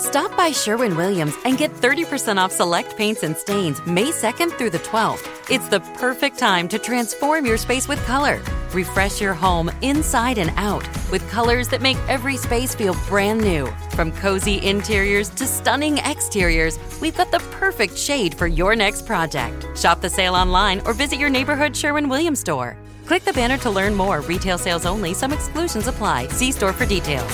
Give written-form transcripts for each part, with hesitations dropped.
Stop by Sherwin-Williams and get 30% off select paints and stains May 2nd through the 12th. It's the perfect time to transform your space with color. Refresh your home inside and out with colors that make every space feel brand new. From cozy interiors to stunning exteriors, we've got the perfect shade for your next project. Shop the sale online or visit your neighborhood Sherwin-Williams store. Click the banner to learn more. Retail sales only. Some exclusions apply. See store for details.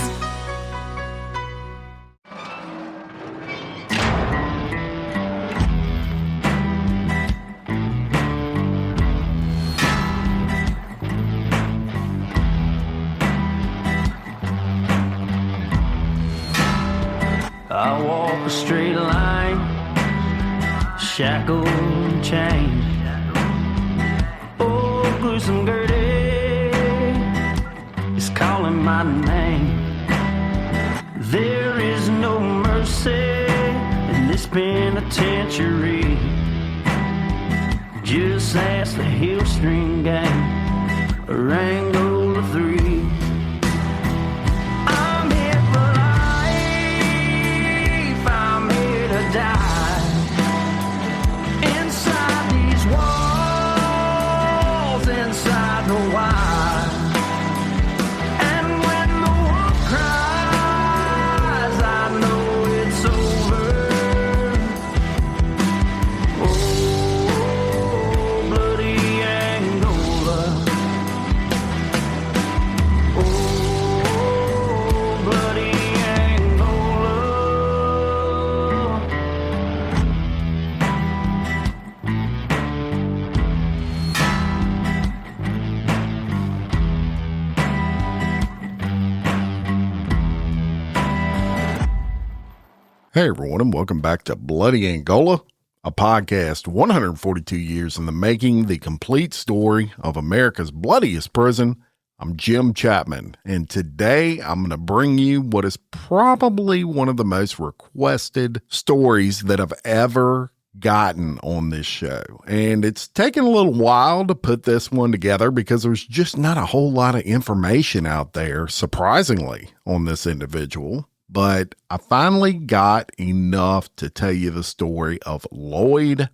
I walk a straight line, shackled and chained. Oh, gruesome Gertie is calling my name. There is no mercy in this penitentiary. Just ask the Hill String Gang or Angola 3. Hey everyone, and welcome back to Bloody Angola, a podcast 142 years in the making, the complete story of America's bloodiest prison. I'm Jim Chapman, and today I'm going to bring you what is probably one of the most requested stories that I've ever gotten on this show. And it's taken a little while to put this one together because there's just not a whole lot of information out there, surprisingly, on this individual. But I finally got enough to tell you the story of Lloyd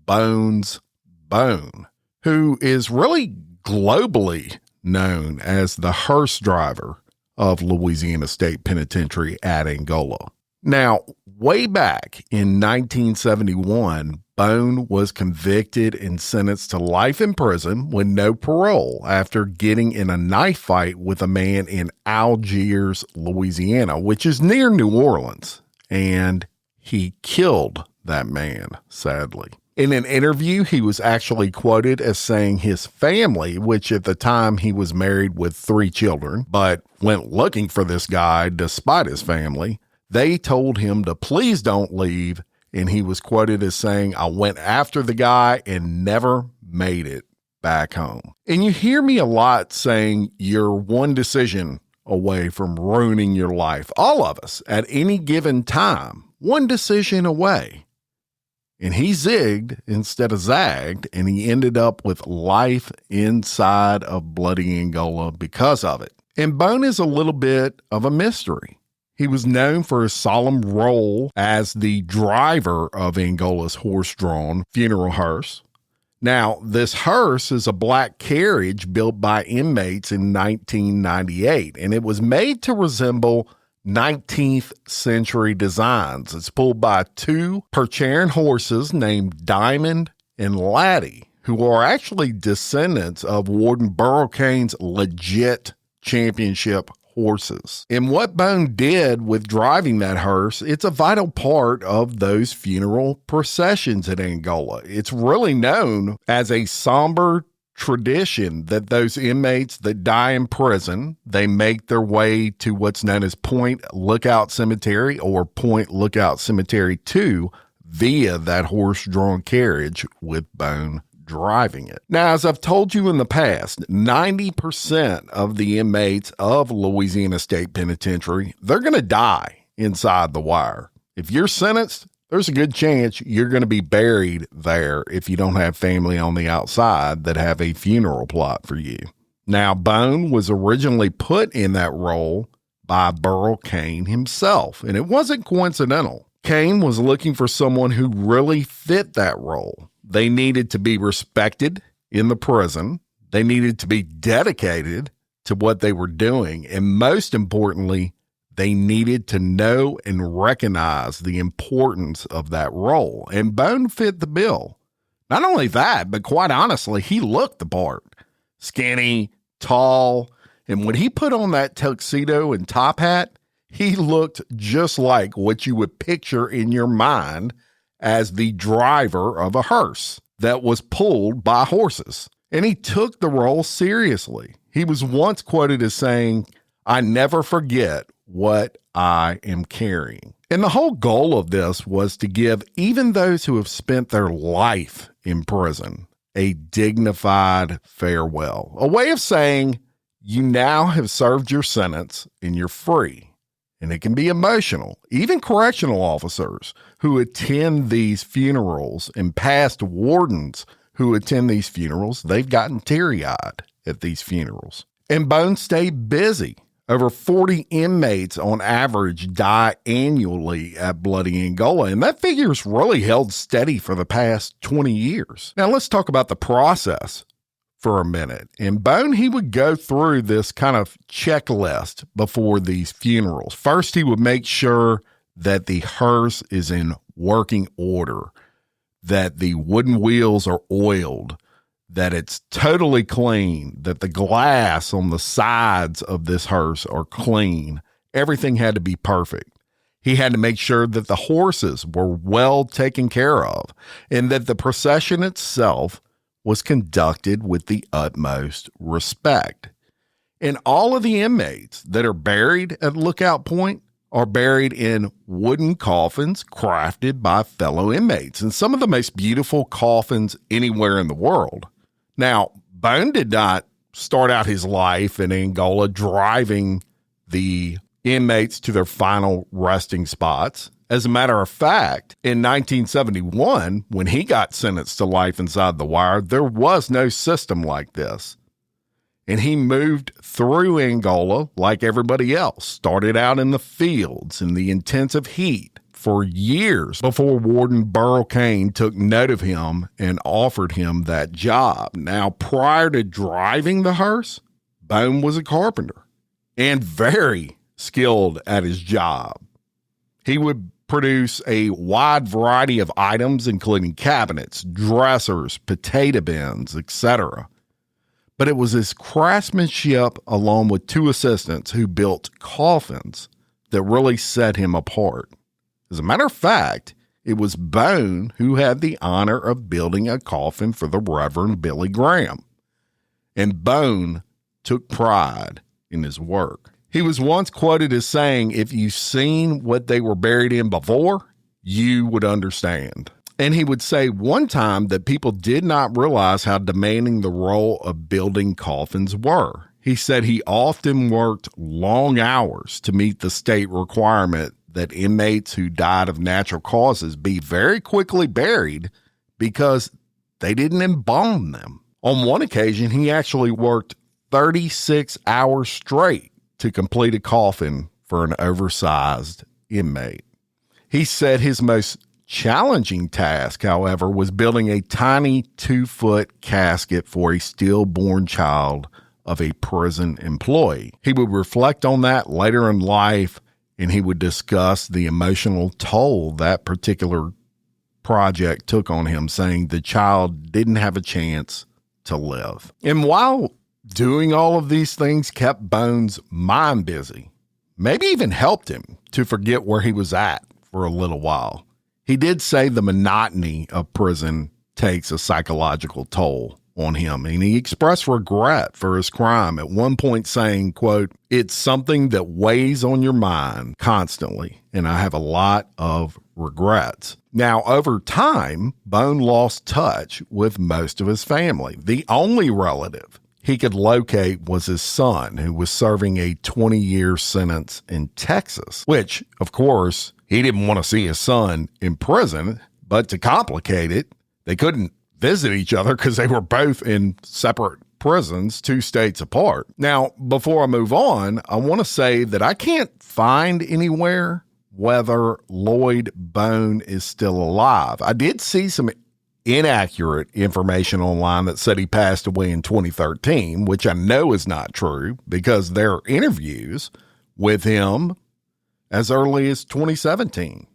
Bones Bone, who is really globally known as the Hearse driver of Louisiana State Penitentiary at Angola. Now, way back in 1971, Bone was convicted and sentenced to life in prison with no parole after getting in a knife fight with a man in Algiers, Louisiana, which is near New Orleans. And he killed that man, sadly. In an interview, he was actually quoted as saying his family, which at the time he was married with 3 children, but went looking for this guy despite his family, they told him to please don't leave. And he was quoted as saying, "I went after the guy and never made it back home." And you hear me a lot saying you're one decision away from ruining your life. All of us at any given time, one decision away. And he zigged instead of zagged, and he ended up with life inside of Bloody Angola because of it. And Bone is a little bit of a mystery. He was known for his solemn role as the driver of Angola's horse-drawn funeral hearse. Now, this hearse is a black carriage built by inmates in 1998, and it was made to resemble 19th century designs. It's pulled by 2 Percheron horses named Diamond and Laddie, who are actually descendants of Warden Burrow-Kane's legit championship horses. And what Bone did with driving that hearse, it's a vital part of those funeral processions in Angola. It's really known as a somber tradition that those inmates that die in prison, they make their way to what's known as Point Lookout Cemetery or Point Lookout Cemetery 2 via that horse-drawn carriage with Bone driving it. Now, as I've told you in the past, 90% of the inmates of Louisiana State Penitentiary, they're going to die inside the wire. If you're sentenced, there's a good chance you're going to be buried there if you don't have family on the outside that have a funeral plot for you. Now, Bone was originally put in that role by Burl Cain himself, and it wasn't coincidental. Cain was looking for someone who really fit that role. They needed to be respected in the prison. They needed to be dedicated to what they were doing. And most importantly, they needed to know and recognize the importance of that role. And Bone fit the bill. Not only that, but quite honestly, he looked the part. Skinny, tall, and when he put on that tuxedo and top hat, he looked just like what you would picture in your mind as the driver of a hearse that was pulled by horses. And he took the role seriously. He was once quoted as saying, "I never forget what I am carrying." And the whole goal of this was to give even those who have spent their life in prison a dignified farewell, a way of saying, you now have served your sentence and you're free. And it can be emotional. Even correctional officers who attend these funerals and past wardens who attend these funerals, they've gotten teary-eyed at these funerals. And Bone stayed busy. Over 40 inmates on average die annually at Bloody Angola, and that figure's really held steady for the past 20 years. Now let's talk about the process for a minute. And Bone, he would go through this kind of checklist before these funerals. First, he would make sure that the hearse is in working order, that the wooden wheels are oiled, that it's totally clean, that the glass on the sides of this hearse are clean. Everything had to be perfect. He had to make sure that the horses were well taken care of and that the procession itself was conducted with the utmost respect. And all of the inmates that are buried at Lookout Point are buried in wooden coffins crafted by fellow inmates, and some of the most beautiful coffins anywhere in the world. Now, Bone did not start out his life in Angola driving the inmates to their final resting spots. As a matter of fact, in 1971, when he got sentenced to life inside the wire, there was no system like this. And he moved through Angola like everybody else, started out in the fields in the intensive heat for years before Warden Burl Cain took note of him and offered him that job. Now, prior to driving the hearse, Bone was a carpenter and very skilled at his job. He would produce a wide variety of items, including cabinets, dressers, potato bins, etc. But it was his craftsmanship, along with two assistants who built coffins, that really set him apart. As a matter of fact, it was Bone who had the honor of building a coffin for the Reverend Billy Graham. And Bone took pride in his work. He was once quoted as saying, "If you've seen what they were buried in before, you would understand." And he would say one time that people did not realize how demanding the role of building coffins were. He said he often worked long hours to meet the state requirement that inmates who died of natural causes be very quickly buried because they didn't embalm them. On one occasion, he actually worked 36 hours straight to complete a coffin for an oversized inmate. He said his most challenging task, however, was building a tiny 2-foot casket for a stillborn child of a prison employee. He would reflect on that later in life, and he would discuss the emotional toll that particular project took on him, saying the child didn't have a chance to live. And while doing all of these things kept Bone's mind busy, maybe even helped him to forget where he was at for a little while. He did say the monotony of prison takes a psychological toll on him, and he expressed regret for his crime at one point, saying, quote, "It's something that weighs on your mind constantly, and I have a lot of regrets." Now, over time, Bone lost touch with most of his family. The only relative he could locate was his son, who was serving a 20-year sentence in Texas, which, of course, he didn't want to see his son in prison, but to complicate it, they couldn't visit each other because they were both in separate prisons 2 states apart. Now, before I move on, I want to say that I can't find anywhere whether Lloyd Bone is still alive. I did see some inaccurate information online that said he passed away in 2013, which I know is not true because there are interviews with him as early as 2017.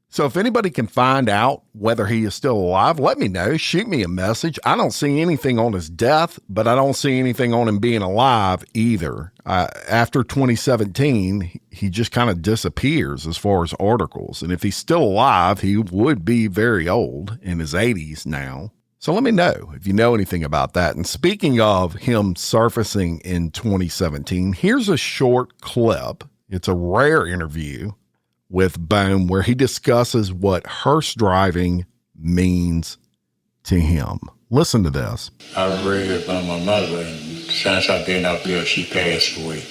So if anybody can find out whether he is still alive, let me know. Shoot me a message. I don't see anything on his death, but I don't see anything on him being alive either. After 2017, he just kind of disappears as far as articles. And if he's still alive, he would be very old, in his 80s now. So let me know if you know anything about that. And speaking of him surfacing in 2017, here's a short clip. It's a rare interview with Bone where he discusses what hearse driving means to him. Listen to this. I was raised by my mother, and since I've been up here, she passed away.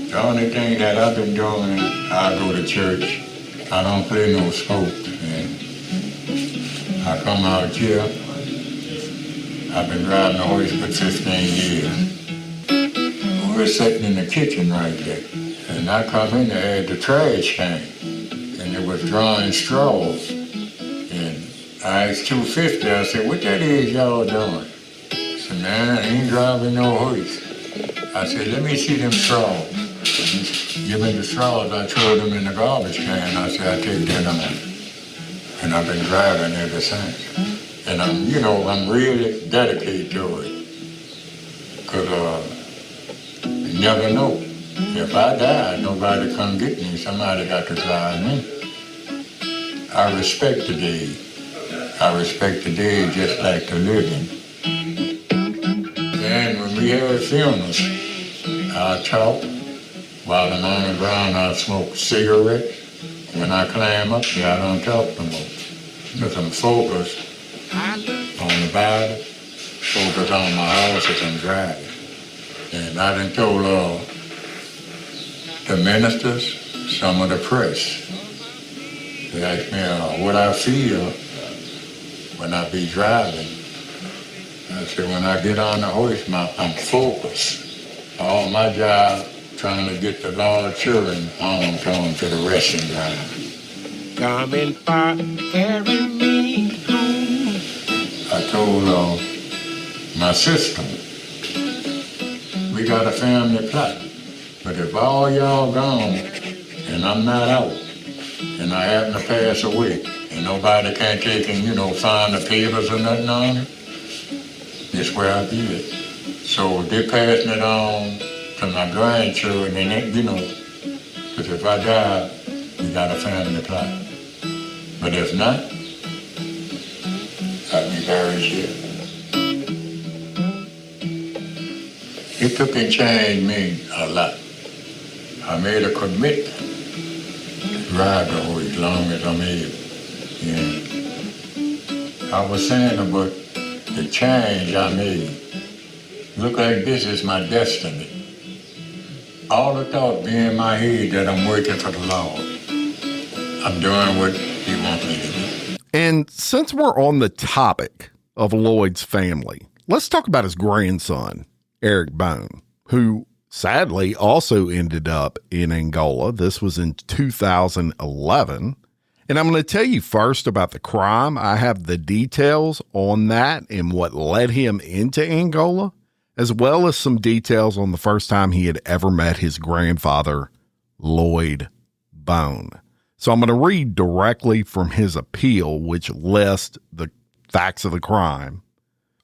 The only thing that I've been doing, I go to church. I don't play no sports, and I come out here. I've been driving a horse for 15 years. We were sitting in the kitchen right there, and I come in there, had the trash can, and it was drawing straws. And I asked 250, I said, what that is y'all doing? I said, man, I ain't driving no horse. I said, let me see them straws. Give me the straws, I throw them in the garbage can. I said, I take that on. And I've been driving ever since. And I'm really dedicated to it. Because, you never know. If I die, nobody come get me. Somebody got to drive me. I respect the dead. I respect the dead just like the living. And when we have funerals, I talk. While I'm on the ground, I smoke cigarettes. When I climb up there, I don't talk no more. Because I'm focused on the Bible, focused on my house as I'm driving. And I done told the ministers, some of the press, they asked me what I feel when I be driving. I said, when I get on the horse, I'm focused. All my job, trying to get the Lord children home to the resting ground. Coming far, carry me home. I told my sister, we got a family plot, but if all y'all gone and I'm not out and I happen to pass away and nobody can't take and, find the papers or nothing on it, that's where I be it. So they're passing it on to my grandchildren and, because if I die, we got a family plot. But if not, I'd be buried here. It took and changed me a lot. I made a commitment to drive the horse as long as I'm able. And I was saying about the change I made. Look like this is my destiny. All the thought be in my head that I'm working for the Lord. I'm doing what He wants me to do. And since we're on the topic of Lloyd's family, let's talk about his grandson, Eric Bone, who sadly also ended up in Angola. This was in 2011. And I'm going to tell you first about the crime. I have the details on that and what led him into Angola, as well as some details on the first time he had ever met his grandfather, Lloyd Bone. So I'm going to read directly from his appeal, which lists the facts of the crime.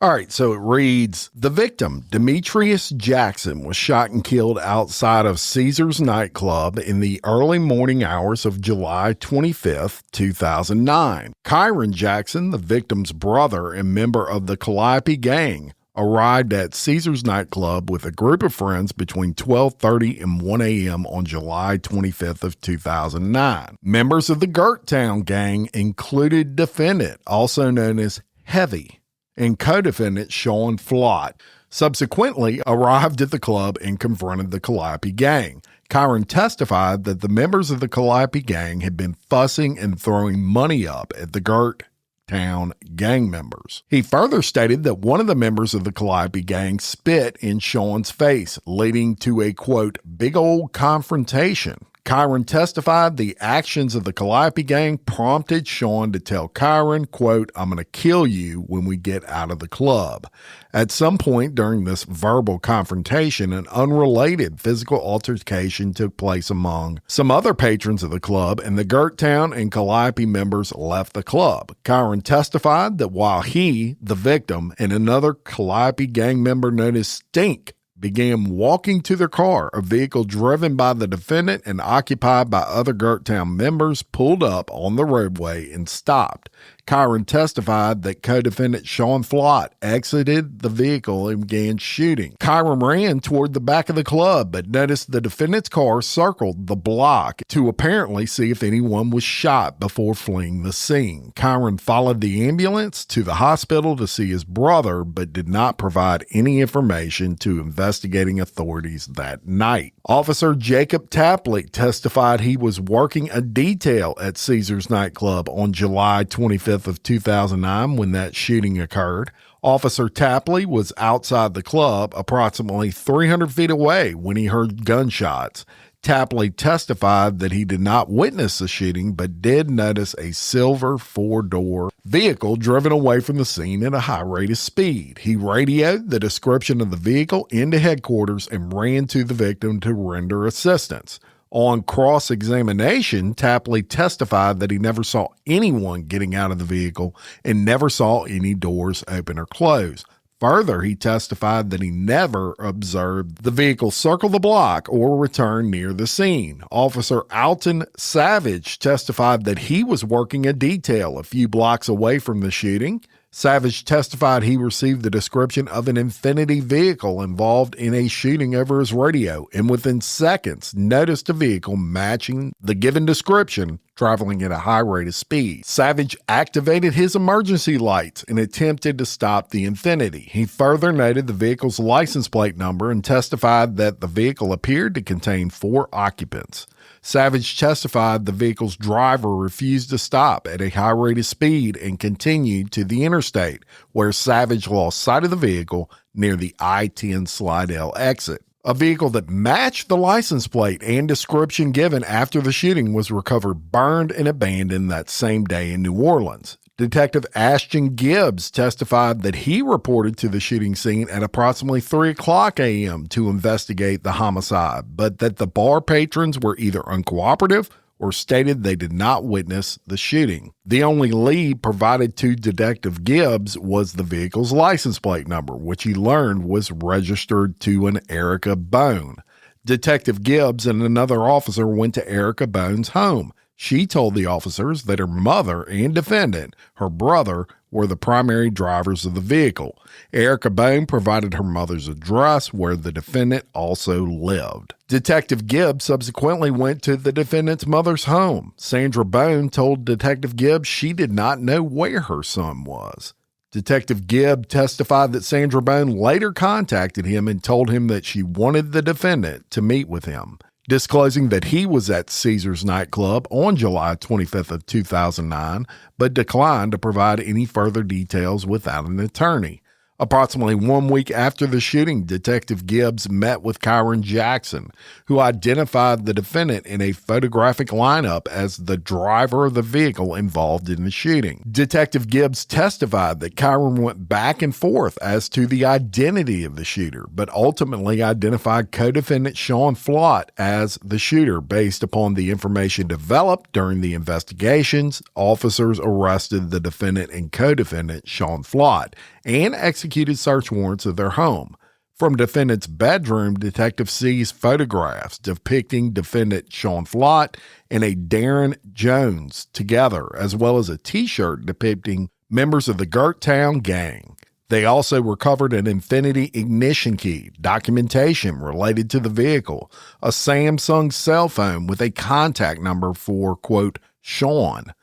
All right, so it reads, the victim, Demetrius Jackson, was shot and killed outside of Caesar's nightclub in the early morning hours of July 25th, 2009. Kyron Jackson, the victim's brother and member of the Calliope gang, arrived at Caesar's nightclub with a group of friends between 12:30 and 1 a.m. on July 25th of 2009. Members of the Gerttown gang included defendant, also known as Heavy, and co-defendant Sean Flott, subsequently arrived at the club and confronted the Calliope gang. Kyron testified that the members of the Calliope gang had been fussing and throwing money up at the Gert Town gang members. He further stated that one of the members of the Calliope gang spit in Sean's face, leading to a, quote, big old confrontation. Kyron testified the actions of the Calliope gang prompted Sean to tell Kyron, quote, I'm going to kill you when we get out of the club. At some point during this verbal confrontation, an unrelated physical altercation took place among some other patrons of the club, and the Gerttown and Calliope members left the club. Kyron testified that while he, the victim, and another Calliope gang member known as Stink began walking to their car, a vehicle driven by the defendant and occupied by other Gerttown members pulled up on the roadway and stopped. Kyron testified that co-defendant Sean Flott exited the vehicle and began shooting. Kyron ran toward the back of the club, but noticed the defendant's car circled the block to apparently see if anyone was shot before fleeing the scene. Kyron followed the ambulance to the hospital to see his brother, but did not provide any information to investigating authorities that night. Officer Jacob Tapley testified he was working a detail at Caesars nightclub on July 25th of 2009 when that shooting occurred. Officer Tapley was outside the club approximately 300 feet away when he heard gunshots. Tapley testified that he did not witness the shooting, but did notice a silver four-door vehicle driven away from the scene at a high rate of speed. He radioed the description of the vehicle into headquarters and ran to the victim to render assistance. On cross-examination, Tapley testified that he never saw anyone getting out of the vehicle and never saw any doors open or close. Further, he testified that he never observed the vehicle circle the block or return near the scene. Officer Alton Savage testified that he was working a detail a few blocks away from the shooting. Savage testified he received the description of an Infiniti vehicle involved in a shooting over his radio, and within seconds noticed a vehicle matching the given description traveling at a high rate of speed. Savage activated his emergency lights and attempted to stop the Infiniti. He further noted the vehicle's license plate number and testified that the vehicle appeared to contain 4 occupants. Savage testified the vehicle's driver refused to stop at a high rate of speed and continued to the interstate, where Savage lost sight of the vehicle near the I-10 Slidell exit. A vehicle that matched the license plate and description given after the shooting was recovered burned and abandoned that same day in New Orleans. Detective Ashton Gibbs testified that he reported to the shooting scene at approximately 3 o'clock a.m. to investigate the homicide, but that the bar patrons were either uncooperative or stated they did not witness the shooting. The only lead provided to Detective Gibbs was the vehicle's license plate number, which he learned was registered to an Erica Bone. Detective Gibbs and another officer went to Erica Bone's home. She told the officers that her mother and defendant, her brother, were the primary drivers of the vehicle. Erica Bone provided her mother's address, where the defendant also lived. Detective Gibbs subsequently went to the defendant's mother's home. Sandra Bone told Detective Gibbs she did not know where her son was. Detective Gibb testified that Sandra Bone later contacted him and told him that she wanted the defendant to meet with him, disclosing that he was at Caesars nightclub on July 25th of 2009, but declined to provide any further details without an attorney. Approximately 1 week after the shooting, Detective Gibbs met with Kyron Jackson, who identified the defendant in a photographic lineup as the driver of the vehicle involved in the shooting. Detective Gibbs testified that Kyron went back and forth as to the identity of the shooter, but ultimately identified co-defendant Sean Flott as the shooter based upon the information developed during the investigations. Officers arrested the defendant and co-defendant Sean Flott and executed search warrants of their home. From defendant's bedroom, detectives seized photographs depicting defendant Sean Flott and a Darren Jones together, as well as a t-shirt depicting members of the Gerttown gang. They also recovered an Infiniti ignition key, documentation related to the vehicle, a Samsung cell phone with a contact number for, quote, Sean,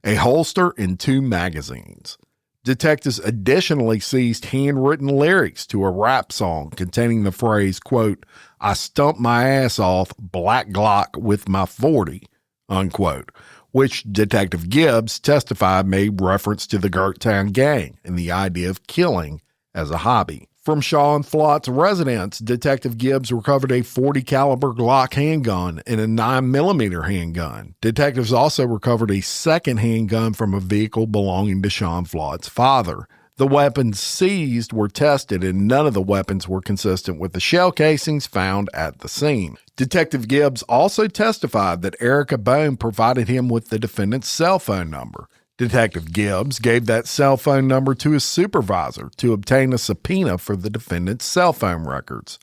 a holster, and 2 magazines. Detectives additionally seized handwritten lyrics to a rap song containing the phrase, quote, I stumped my ass off Black Glock with my 40, unquote, which Detective Gibbs testified made reference to the Gerttown gang and the idea of killing as a hobby. From Sean Flott's residence, Detective Gibbs recovered a .40 caliber Glock handgun and a 9mm handgun. Detectives also recovered a second handgun from a vehicle belonging to Sean Flott's father. The weapons seized were tested, and none of the weapons were consistent with the shell casings found at the scene. Detective Gibbs also testified that Erica Bone provided him with the defendant's cell phone number. Detective Gibbs gave that cell phone number to his supervisor to obtain a subpoena for the defendant's cell phone records.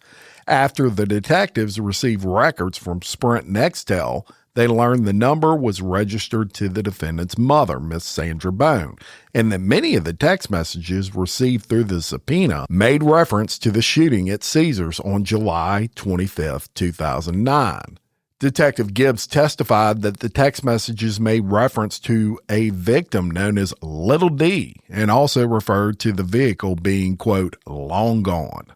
After the detectives received records from Sprint Nextel, they learned the number was registered to the defendant's mother, Miss Sandra Bone, and that many of the text messages received through the subpoena made reference to the shooting at Caesars on July 25, 2009. Detective Gibbs testified that the text messages made reference to a victim known as Little D and also referred to the vehicle being, quote, long gone.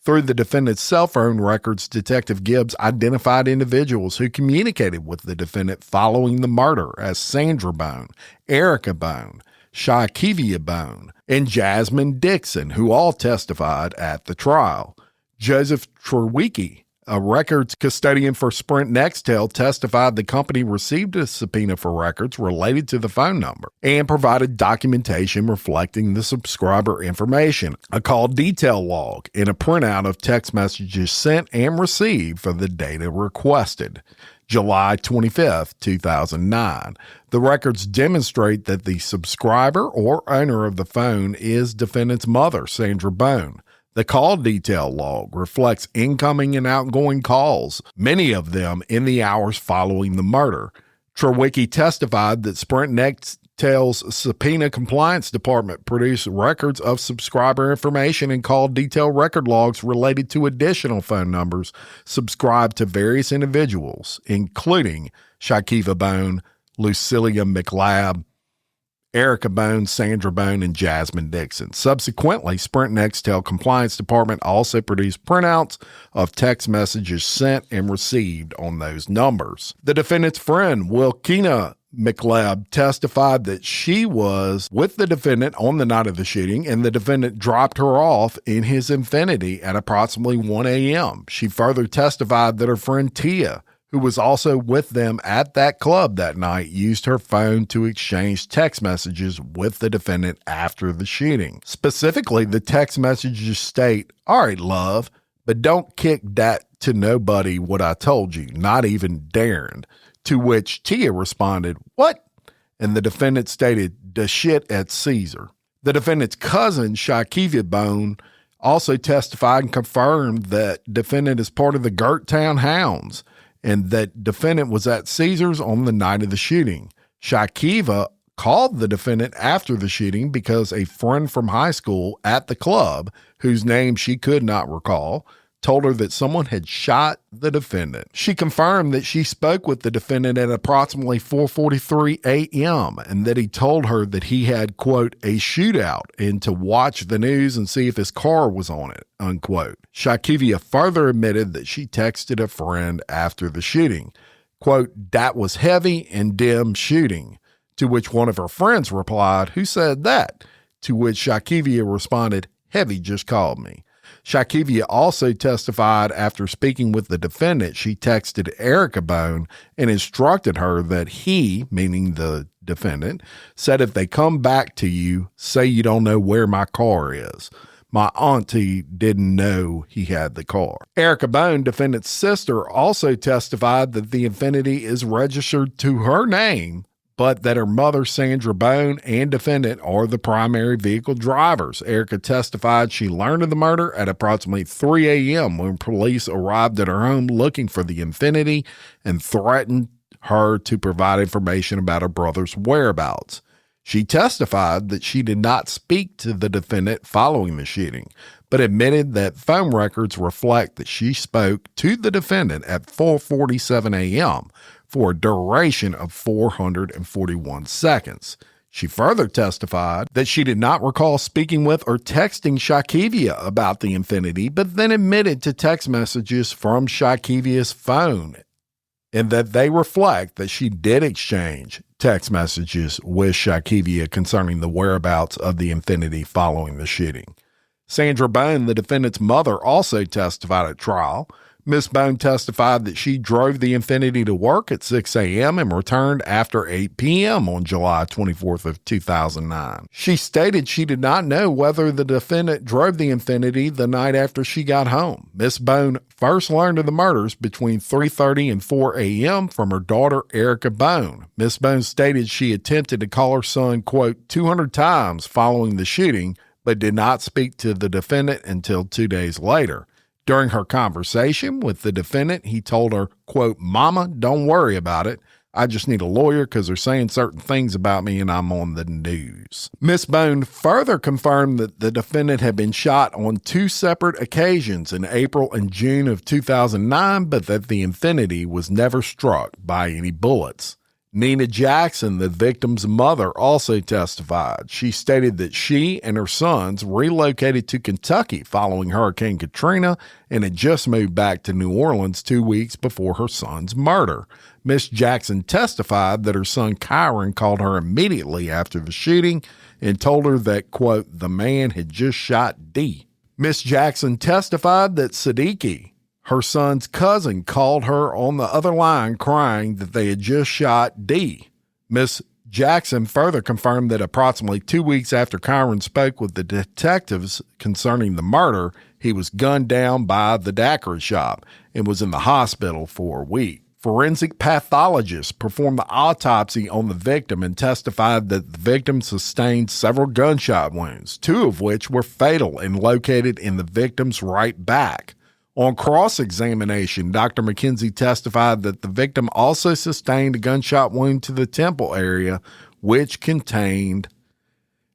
Through the defendant's cell phone records, Detective Gibbs identified individuals who communicated with the defendant following the murder as Sandra Bone, Erica Bone, Shakivia Bone, and Jasmine Dixon, who all testified at the trial. Joseph Trewicki, a records custodian for Sprint Nextel, testified the company received a subpoena for records related to the phone number and provided documentation reflecting the subscriber information, a call detail log, and a printout of text messages sent and received for the data requested. July 25, 2009. The records demonstrate that the subscriber or owner of the phone is defendant's mother, Sandra Bone. The call detail log reflects incoming and outgoing calls, many of them in the hours following the murder. Trewicki testified that Sprint Nextel's subpoena compliance department produced records of subscriber information and call detail record logs related to additional phone numbers subscribed to various individuals, including Shakiva Bone, Lucilia McLeod, Erica Bone, Sandra Bone, and Jasmine Dixon. Subsequently, Sprint Nextel Compliance Department also produced printouts of text messages sent and received on those numbers. The defendant's friend, Wilkina McLeod, testified that she was with the defendant on the night of the shooting, and the defendant dropped her off in his Infiniti at approximately 1 a.m. She further testified that her friend Tia, who was also with them at that club that night, used her phone to exchange text messages with the defendant after the shooting. Specifically, the text messages state, "All right, love, but don't kick that to nobody what I told you, not even Darren." To which Tia responded, "What?" And the defendant stated, "The shit at Caesar." The defendant's cousin, Shakivia Bone, also testified and confirmed that defendant is part of the Gerttown Hounds, and that defendant was at Caesars on the night of the shooting. Shakiva called the defendant after the shooting because a friend from high school at the club, whose name she could not recall, told her that someone had shot the defendant. She confirmed that she spoke with the defendant at approximately 4:43 a.m. and that he told her that he had, quote, a shootout and to watch the news and see if his car was on it, unquote. Shakivia further admitted that she texted a friend after the shooting, quote, "That was heavy and dim shooting," to which one of her friends replied, "Who said that?" To which Shakivia responded, "Heavy just called me." Shakivia also testified after speaking with the defendant, she texted Erica Bone and instructed her that he, meaning the defendant, said if they come back to you, say you don't know where my car is. My auntie didn't know he had the car. Erica Bone, defendant's sister, also testified that the Infiniti is registered to her name, but that her mother, Sandra Bone, and defendant are the primary vehicle drivers. Erica testified she learned of the murder at approximately 3 a.m. when police arrived at her home looking for the Infiniti and threatened her to provide information about her brother's whereabouts. She testified that she did not speak to the defendant following the shooting, but admitted that phone records reflect that she spoke to the defendant at 4:47 a.m., for a duration of 441 seconds. She further testified that she did not recall speaking with or texting Shakivia about the Infiniti, but then admitted to text messages from Shakivia's phone and that they reflect that she did exchange text messages with Shakivia concerning the whereabouts of the Infiniti following the shooting. Sandra Bone, the defendant's mother, also testified at trial. Ms. Bone testified that she drove the Infiniti to work at 6 a.m. and returned after 8 p.m. on July 24th of 2009. She stated she did not know whether the defendant drove the Infiniti the night after she got home. Ms. Bone first learned of the murders between 3:30 and 4 a.m. from her daughter, Erica Bone. Ms. Bone stated she attempted to call her son, quote, 200 times following the shooting, but did not speak to the defendant until 2 days later. During her conversation with the defendant, he told her, quote, Mama, don't worry about it. I just need a lawyer because they're saying certain things about me and I'm on the news. Ms. Bone further confirmed that the defendant had been shot on 2 separate occasions in April and June of 2009, but that the Infiniti was never struck by any bullets. Nina Jackson, the victim's mother, also testified. She stated that she and her sons relocated to Kentucky following Hurricane Katrina and had just moved back to New Orleans 2 weeks before her son's murder. Miss Jackson testified that her son Kyron called her immediately after the shooting and told her that, quote, the man had just shot D. Miss Jackson testified that Siddiqui, her son's cousin, called her on the other line crying that they had just shot D. Miss Jackson further confirmed that approximately 2 weeks after Kyron spoke with the detectives concerning the murder, he was gunned down by the daiquiri shop and was in the hospital for a week. Forensic pathologists performed the autopsy on the victim and testified that the victim sustained several gunshot wounds, 2 of which were fatal and located in the victim's right back. On cross-examination, Dr. McKenzie testified that the victim also sustained a gunshot wound to the temple area, which contained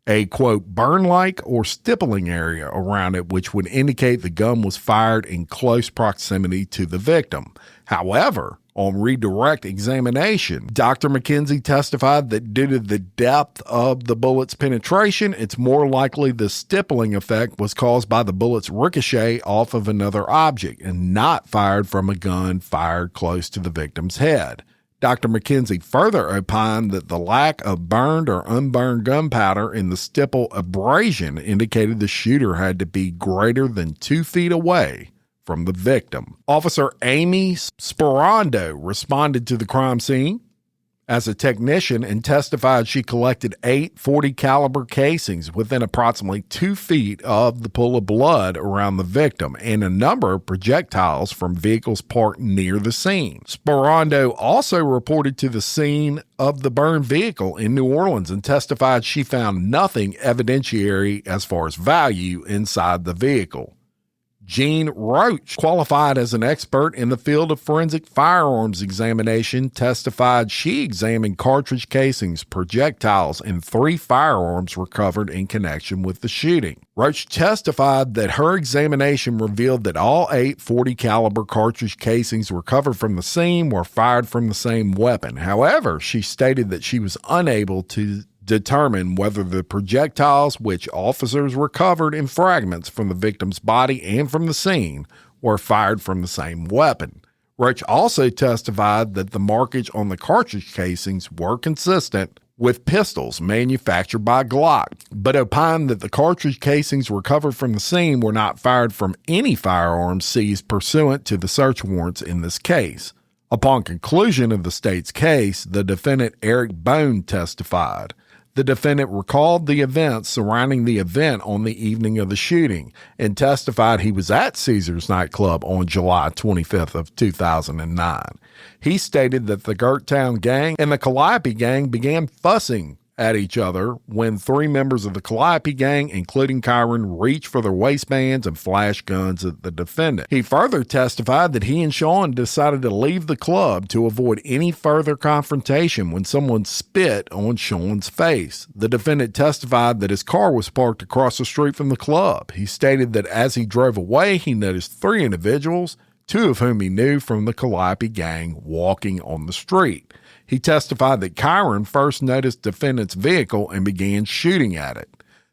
a, quote, burn-like or stippling area around it, which would indicate the gun was fired in close proximity to the victim. However, on redirect examination, Dr. McKenzie testified that due to the depth of the bullet's penetration, it's more likely the stippling effect was caused by the bullet's ricochet off of another object and not fired from a gun fired close to the victim's head. Dr. McKenzie further opined that the lack of burned or unburned gunpowder in the stipple abrasion indicated the shooter had to be greater than 2 feet away from the victim. Officer Amy Sperando responded to the crime scene as a technician and testified she collected 8 .40 caliber casings within approximately 2 feet of the pool of blood around the victim and a number of projectiles from vehicles parked near the scene. Sperando also reported to the scene of the burned vehicle in New Orleans and testified she found nothing evidentiary as far as value inside the vehicle. Jean Roach, qualified as an expert in the field of forensic firearms examination, testified she examined cartridge casings, projectiles, and 3 firearms recovered in connection with the shooting. Roach testified that her examination revealed that all 8 .40 caliber cartridge casings recovered from the scene were fired from the same weapon. However, she stated that she was unable to determine whether the projectiles, which officers recovered in fragments from the victim's body and from the scene, were fired from the same weapon. Roach also testified that the markage on the cartridge casings were consistent with pistols manufactured by Glock, but opined that the cartridge casings recovered from the scene were not fired from any firearms seized pursuant to the search warrants in this case. Upon conclusion of the state's case, the defendant Eric Bone testified. The defendant recalled the events surrounding the event on the evening of the shooting and testified he was at Caesars nightclub on July 25th of 2009. He stated that the Gerttown gang and the Calliope gang began fussing at each other when 3 members of the Calliope gang, including Kyron, reached for their waistbands and flashed guns at the defendant. He further testified that he and Sean decided to leave the club to avoid any further confrontation when someone spit on Sean's face. The defendant testified that his car was parked across the street from the club. He stated that as he drove away, he noticed 3 individuals, 2 of whom he knew from the Calliope gang, walking on the street. He testified that Kyron first noticed the defendant's vehicle and began shooting at it.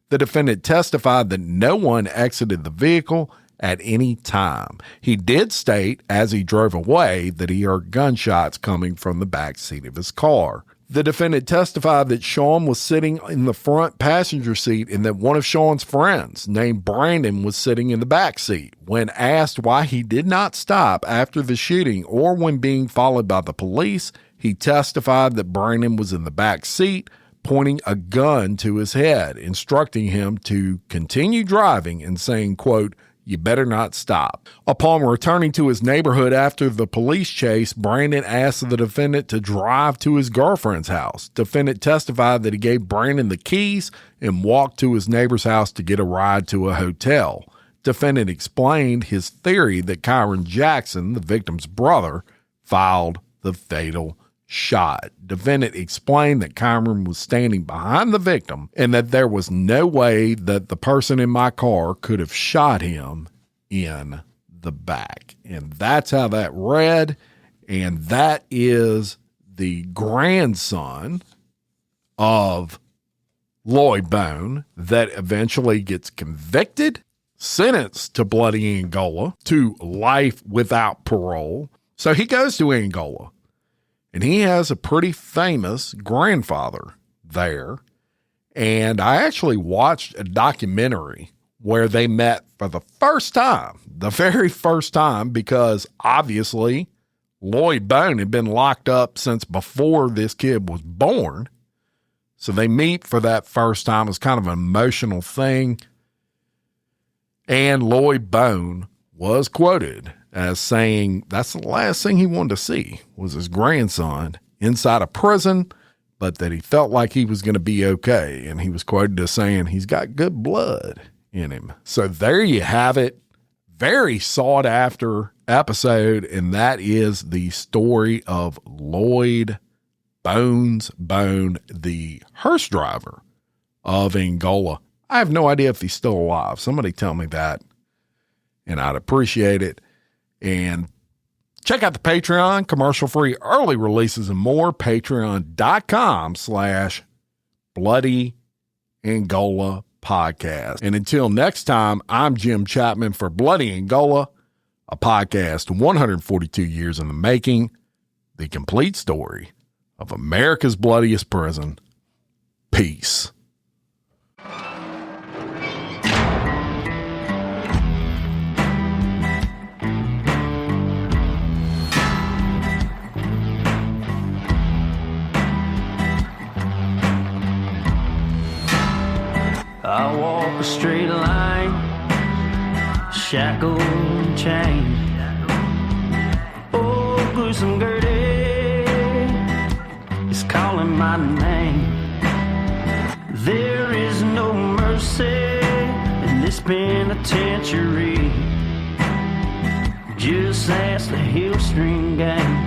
The defendant testified that no one exited the vehicle at any time. He did state as he drove away that he heard gunshots coming from the back seat of his car. The defendant testified that Sean was sitting in the front passenger seat and that one of Sean's friends named Brandon was sitting in the back seat. When asked why he did not stop after the shooting or when being followed by the police, he testified that Brandon was in the back seat, pointing a gun to his head, instructing him to continue driving and saying, quote, "You better not stop." Upon returning to his neighborhood after the police chase, Brandon asked the defendant to drive to his girlfriend's house. Defendant testified that he gave Brandon the keys and walked to his neighbor's house to get a ride to a hotel. Defendant explained his theory that Kyron Jackson, the victim's brother, fired the fatal shot. Defendant explained that Kyron was standing behind the victim and that there was no way that the person in my car could have shot him in the back. And that's how that read. And that is the grandson of Lloyd Bone that eventually gets convicted, sentenced to Bloody Angola, to life without parole. So he goes to Angola. And he has a pretty famous grandfather there. And I actually watched a documentary where they met for the first time, the very first time, because obviously Lloyd Bone had been locked up since before this kid was born. So they meet for that first time. It's kind of an emotional thing. And Lloyd Bone was quoted as saying that's the last thing he wanted to see was his grandson inside a prison, but that he felt like he was going to be okay. And he was quoted as saying he's got good blood in him. So there you have it. Very sought after episode. And that is the story of Lloyd Bones Bone, the hearse driver of Angola. I have no idea if he's still alive. Somebody tell me that, and I'd appreciate it. And check out the Patreon, commercial-free early releases and more. Patreon.com/Bloody Angola podcast. And until next time, I'm Jim Chapman for Bloody Angola, a podcast 142 years in the making, the complete story of America's bloodiest prison. Peace. I walk a straight line, shackled and chained. Oh, gruesome Gertie is calling my name. There is no mercy in this penitentiary. Just ask the Hillstring gang.